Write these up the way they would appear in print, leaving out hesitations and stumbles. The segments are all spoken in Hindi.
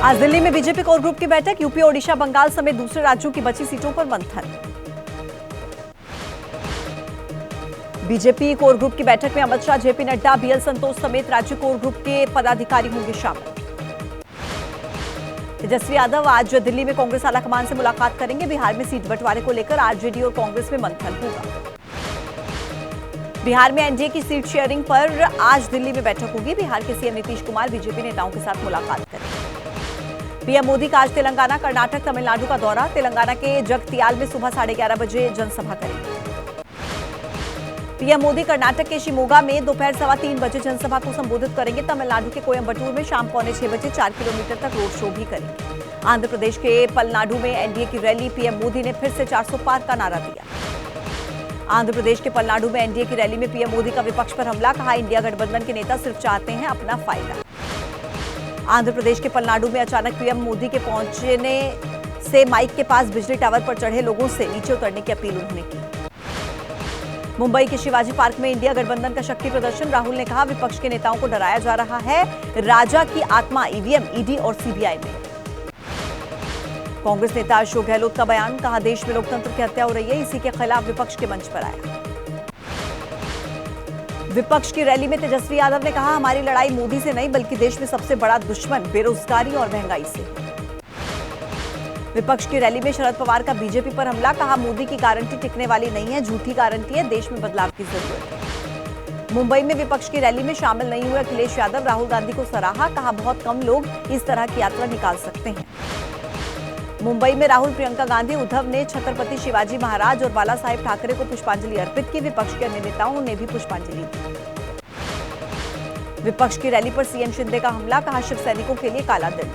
आज दिल्ली में बीजेपी कोर ग्रुप की बैठक, यूपी, ओडिशा, बंगाल समेत दूसरे राज्यों की बची सीटों पर मंथन। बीजेपी कोर ग्रुप की बैठक में अमित शाह, जेपी नड्डा, बीएल संतोष समेत राज्य कोर ग्रुप के पदाधिकारी होंगे शामिल। तेजस्वी यादव आज दिल्ली में कांग्रेस आलाकमान से मुलाकात करेंगे। बिहार में सीट बंटवारे को लेकर आरजेडी और कांग्रेस में मंथन होगा। बिहार में एनडीए की सीट शेयरिंग पर आज दिल्ली में बैठक होगी। बिहार के सीएम नीतीश कुमार बीजेपी नेताओं के साथ मुलाकात करेंगे। पीएम मोदी का आज तेलंगाना, कर्नाटक, तमिलनाडु का दौरा। तेलंगाना के जगतियाल में सुबह 11:30 बजे जनसभा करेंगे। पीएम मोदी कर्नाटक के शिमोगा में दोपहर 3:15 बजे जनसभा को संबोधित करेंगे। तमिलनाडु के कोयम्बटूर में शाम 5:45 बजे 4 किलोमीटर तक रोड शो भी करेंगे। आंध्र प्रदेश के पलनाडु में एनडीए की रैली, पीएम मोदी ने फिर से 400 पार का नारा दिया। आंध्र प्रदेश के पलनाडु में एनडीए की रैली में पीएम मोदी का विपक्ष पर हमला, कहा इंडिया गठबंधन के नेता सिर्फ चाहते हैं अपना फायदा। आंध्र प्रदेश के पलनाडु में अचानक पीएम मोदी के पहुंचने से माइक के पास बिजली टावर पर चढ़े लोगों से नीचे उतरने की अपील उन्होंने की। मुंबई के शिवाजी पार्क में इंडिया गठबंधन का शक्ति प्रदर्शन, राहुल ने कहा विपक्ष के नेताओं को डराया जा रहा है। राजा की आत्मा ईवीएम, ईडी और सीबीआई में। कांग्रेस नेता अशोक गहलोत का बयान, कहा देश में लोकतंत्र की हत्या हो रही है, इसी के खिलाफ विपक्ष के मंच पर आया। विपक्ष की रैली में तेजस्वी यादव ने कहा हमारी लड़ाई मोदी से नहीं बल्कि देश में सबसे बड़ा दुश्मन बेरोजगारी और महंगाई से। विपक्ष की रैली में शरद पवार का बीजेपी पर हमला, कहा मोदी की गारंटी टिकने वाली नहीं है, झूठी गारंटी है, देश में बदलाव की जरूरत है। मुंबई में विपक्ष की रैली में शामिल नहीं हुए अखिलेश यादव, राहुल गांधी को सराहा, कहा बहुत कम लोग इस तरह की यात्रा निकाल सकते हैं। मुंबई में राहुल, प्रियंका गांधी, उद्धव ने छत्रपति शिवाजी महाराज और बाला साहेब ठाकरे को पुष्पांजलि अर्पित की। विपक्ष के अन्य नेताओं ने भी पुष्पांजलि दी। विपक्ष की रैली पर सीएम शिंदे का हमला, कहा शिव सैनिकों के लिए काला दिन।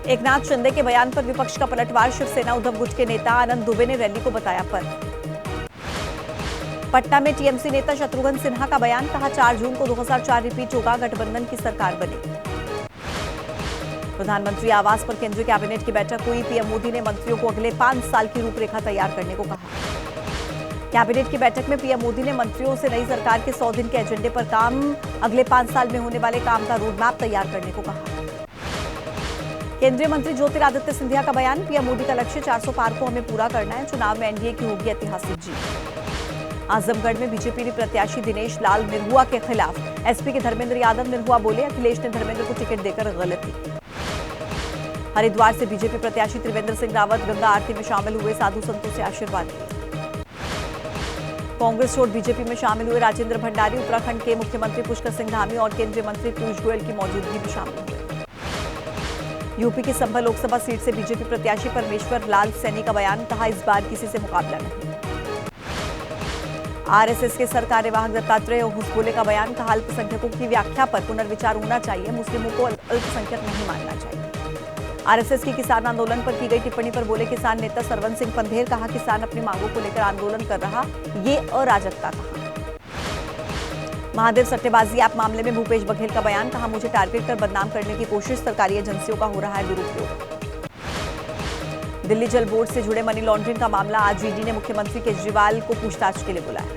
एकनाथ शिंदे के बयान पर विपक्ष का पलटवार, शिवसेना उद्धव गुट के नेता आनंद दुबे ने रैली को बताया पर। पटना में टीएमसी नेता शत्रुघ्न सिन्हा का बयान, कहा 4 जून को 2004 रिपीट होगा, गठबंधन की सरकार बनेगी। प्रधानमंत्री आवास पर केंद्रीय कैबिनेट की बैठक हुई। पीएम मोदी ने मंत्रियों को अगले 5 साल की रूपरेखा तैयार करने को कहा। कैबिनेट की बैठक में पीएम मोदी ने मंत्रियों से नई सरकार के 100 दिन के एजेंडे पर काम, अगले 5 साल में होने वाले काम का रोडमैप तैयार करने को कहा। केंद्रीय मंत्री ज्योतिरादित्य सिंधिया का बयान, पीएम मोदी का लक्ष्य 400 पार को हमें पूरा करना है, चुनाव में एनडीए की होगी ऐतिहासिक जीत। आजमगढ़ में बीजेपी प्रत्याशी दिनेश लाल निरहुआ के खिलाफ एसपी के धर्मेंद्र यादव निरहुआ बोले, अखिलेश ने धर्मेंद्र को टिकट देकर गलती। हरिद्वार से बीजेपी प्रत्याशी त्रिवेंद्र सिंह रावत गंगा आरती में शामिल हुए, साधु संतों से आशीर्वाद लिए। कांग्रेस छोड़ बीजेपी में शामिल हुए राजेंद्र भंडारी, उत्तराखंड के मुख्यमंत्री पुष्कर सिंह धामी और केंद्रीय मंत्री पीयूष गोयल की मौजूदगी में शामिल हुए। यूपी की संभल लोकसभा सीट से बीजेपी प्रत्याशी परमेश्वर लाल सैनी का बयान, कहा इस बार किसी से मुकाबला नहीं। आरएसएस के सरकार्यवाहक दत्तात्रेय होसबोले का बयान, कहा अल्पसंख्यकों की व्याख्या पर पुनर्विचार होना चाहिए, मुस्लिमों को अल्पसंख्यक नहीं मानना चाहिए। आरएसएस की किसान आंदोलन पर की गई टिप्पणी पर बोले किसान नेता सरवन सिंह पंधेर, कहा किसान अपनी मांगों को लेकर आंदोलन कर रहा, ये अराजकता कहा। महादेव सट्टेबाजी ऐप मामले में भूपेश बघेल का बयान, कहा मुझे टारगेट कर बदनाम करने की कोशिश, सरकारी एजेंसियों का हो रहा है दुरुपयोग। दिल्ली जल बोर्ड से जुड़े मनी लॉन्ड्रिंग का मामला, आज ईडी ने मुख्यमंत्री केजरीवाल को पूछताछ के लिए बुलाया।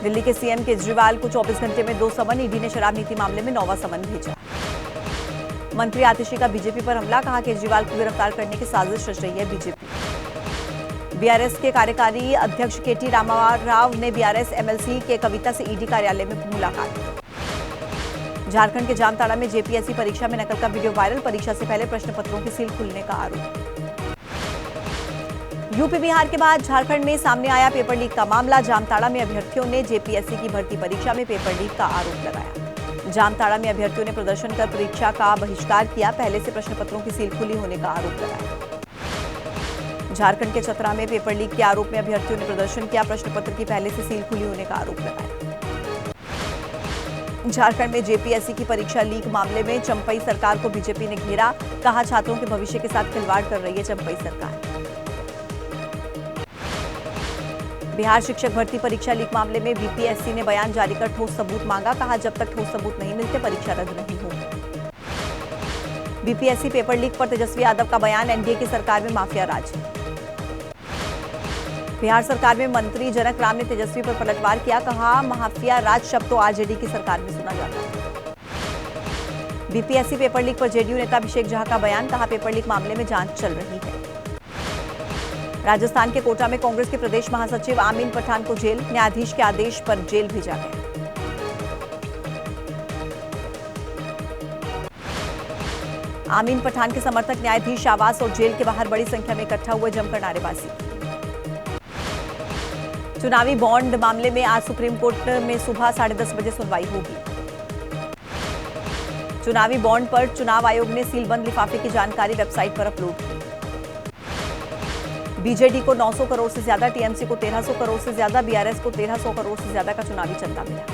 दिल्ली के सीएम केजरीवाल को 24 घंटे में 2 समन, ईडी ने शराब नीति मामले में 9वां समन भेजा। मंत्री आतिशी का बीजेपी पर हमला, कहा केजरीवाल को गिरफ्तार करने की साजिश रच रही है बीजेपी। बीआरएस के कार्यकारी अध्यक्ष केटी रामाराव ने बीआरएस एमएलसी के कविता से ईडी कार्यालय में मुलाकात की। झारखंड के जामताड़ा में जेपीएससी परीक्षा में नकल का वीडियो वायरल, परीक्षा से पहले प्रश्न पत्रों की सील खुलने का आरोप। यूपी बिहार के बाद झारखंड में सामने आया पेपर लीक का मामला, जामताड़ा में अभ्यर्थियों ने जेपीएससी की भर्ती परीक्षा में पेपर लीक का आरोप लगाया। जामताड़ा में अभ्यर्थियों ने प्रदर्शन कर परीक्षा का बहिष्कार किया, पहले से प्रश्न पत्रों की सील खुली होने का आरोप लगाया। झारखंड के चतरा में पेपर लीक के आरोप में अभ्यर्थियों ने प्रदर्शन किया, प्रश्न पत्र की पहले से सील खुली होने का आरोप लगाया। झारखंड में जेपीएससी की परीक्षा लीक मामले में चंपई सरकार को बीजेपी ने घेरा, कहा छात्रों के भविष्य के साथ खिलवाड़ कर रही है चंपई सरकार। बिहार शिक्षक भर्ती परीक्षा लीक मामले में बीपीएससी ने बयान जारी कर ठोस सबूत मांगा, कहा जब तक ठोस सबूत नहीं मिलते परीक्षा रद्द नहीं होगी। बीपीएससी पेपर लीक पर तेजस्वी यादव का बयान, एनडीए की सरकार में माफिया राज है। बिहार सरकार में मंत्री जनक राम ने तेजस्वी पर पलटवार किया, कहा माफिया राज शब्द तो आरजेडी की सरकार में सुना जाता है। बीपीएससी पेपर लीक पर जेडीयू नेता अभिषेक झा का बयान, कहा पेपर लीक मामले में जांच चल रही है। राजस्थान के कोटा में कांग्रेस के प्रदेश महासचिव आमीन पठान को जेल, न्यायाधीश के आदेश पर जेल भेजा गया। आमीन पठान के समर्थक न्यायाधीश आवास और जेल के बाहर बड़ी संख्या में इकट्ठा हुए, जमकर नारेबाजी। चुनावी बॉन्ड मामले में आज सुप्रीम कोर्ट में सुबह 10:30 बजे सुनवाई होगी। चुनावी बॉन्ड पर चुनाव आयोग ने सीलबंद लिफाफे की जानकारी वेबसाइट पर अपलोड की। बीजेडी को 900 करोड़ से ज्यादा, टीएमसी को 1300 करोड़ से ज्यादा, बीआरएस को 1300 करोड़ से ज्यादा का चुनावी चंदा मिला।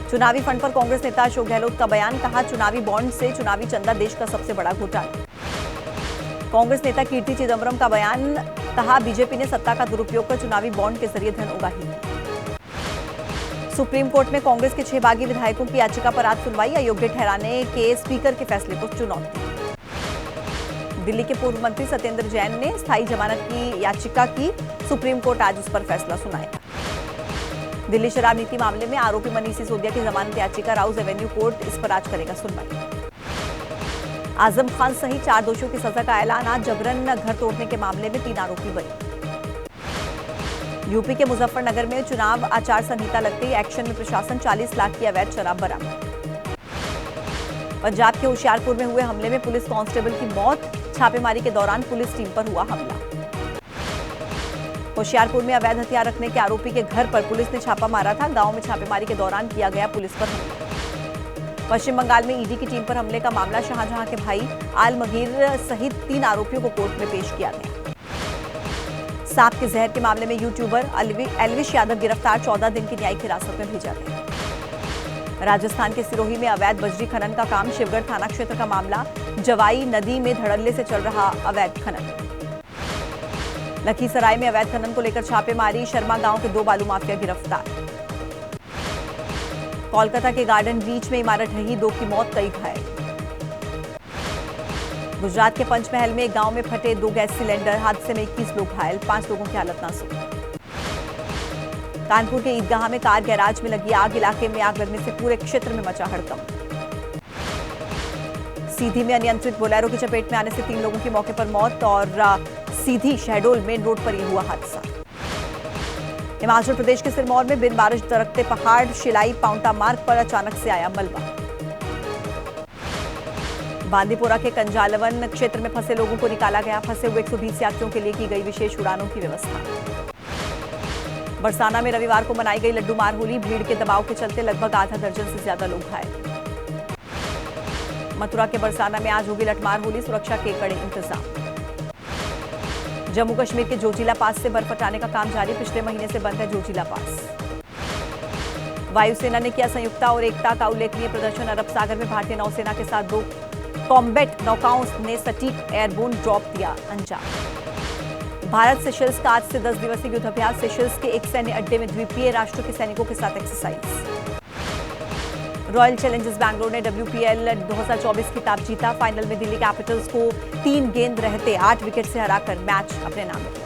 चुनावी फंड पर कांग्रेस नेता अशोक गहलोत का बयान, कहा चुनावी बॉन्ड से चुनावी चंदा देश का सबसे बड़ा घोटाला। कांग्रेस नेता कीर्ति चिदंबरम का बयान, कहा बीजेपी ने सत्ता का दुरुपयोग कर चुनावी बॉन्ड के जरिए धन उगाही। सुप्रीम कोर्ट में कांग्रेस के 6 बागी विधायकों की याचिका पर आज सुनवाई, अयोग्य ठहराने के स्पीकर के फैसले को चुनौती। दिल्ली के पूर्व मंत्री सत्येंद्र जैन ने स्थायी जमानत की याचिका की, सुप्रीम कोर्ट आज उस पर फैसला सुनाएगा। दिल्ली शराब नीति मामले में आरोपी मनीष सिसोदिया की जमानत याचिका, राउज एवेन्यू कोर्ट इस पर आज करेगा सुनवाई। आजम खान सहित 4 दोषियों की सजा का ऐलान, आज जबरन घर तोड़ने के मामले में 3 आरोपी बरी। यूपी के मुजफ्फरनगर में चुनाव आचार संहिता लगते ही एक्शन में प्रशासन, 40 लाख की अवैध शराब बरामद। पंजाब के होशियारपुर में हुए हमले में पुलिस कांस्टेबल की मौत, छापेमारी के दौरान पुलिस टीम पर हुआ हमला। होशियारपुर में अवैध हथियार रखने के आरोपी के घर पर पुलिस ने छापा मारा था, गांव में छापेमारी के दौरान किया गया पुलिस पर हमला। पश्चिम बंगाल में ईडी की टीम पर हमले का मामला, शाहजहां के भाई आलमगीर सहित 3 आरोपियों को कोर्ट में पेश किया गया। सांप के जहर के मामले में यूट्यूबर एल्विश यादव गिरफ्तार, 14 दिन की न्यायिक हिरासत में भेजा गया। राजस्थान के सिरोही में अवैध बजरी खनन का काम, शिवगढ़ थाना क्षेत्र का मामला, जवाई नदी में धड़ल्ले से चल रहा अवैध खनन। लखीसराय में अवैध खनन को लेकर छापेमारी, शर्मा गांव के 2 बालू माफिया गिरफ्तार। कोलकाता के गार्डन बीच में इमारत ढही, 2 की मौत, कई घायल। गुजरात के पंचमहल में एक गांव में फटे 2 गैस सिलेंडर, हादसे में 21 लोग घायल, 5 लोगों की हालत नाजुक। कानपुर के ईदगाह में कार गैराज में लगी आग, इलाके में आग लगने से पूरे क्षेत्र में मचा हड़कंप। सीधी में अनियंत्रित बोलेरो की चपेट में आने से 3 लोगों की मौके पर मौत, और सीधी शहडोल मेन रोड पर यह हुआ हादसा। हिमाचल प्रदेश के सिरमौर में बिन बारिश दरकते पहाड़, शिलाई पाउंटा मार्ग पर अचानक से आया मलबा। बांदीपोरा के कंजालवन क्षेत्र में फंसे लोगों को निकाला गया, फंसे हुए 120 यात्रियों के लिए की गई विशेष उड़ानों की व्यवस्था। बरसाना में रविवार को मनाई गई लड्डू मार होली, भीड़ के दबाव के चलते लगभग आधा दर्जन से ज्यादा लोग घायल। मथुरा के बरसाना में आज होगी लठमार होली, सुरक्षा के कड़े इंतजाम। जम्मू कश्मीर के जोजिला पास से बर्फ हटाने का काम जारी, पिछले महीने से बंद है जोजिला पास। वायुसेना ने किया संयुक्ता और एकता का उल्लेखनीय प्रदर्शन, अरब सागर में भारतीय नौसेना के साथ 2 कॉम्बैट नौकाओं ने सटीक एयरबोर्न ड्रॉप दिया अंजाम। भारत सेशल्स का आज से 10 दिवसीय युद्धाभ्यास, सेशल्स के एक सैन्य अड्डे में द्वीपीय राष्ट्र के सैनिकों के साथ एक्सरसाइज। रॉयल चैलेंजर्स बैंगलोर ने WPL 2024 खिताब जीता, फाइनल में दिल्ली कैपिटल्स को 3 गेंद रहते 8 विकेट से हराकर मैच अपने नाम किया।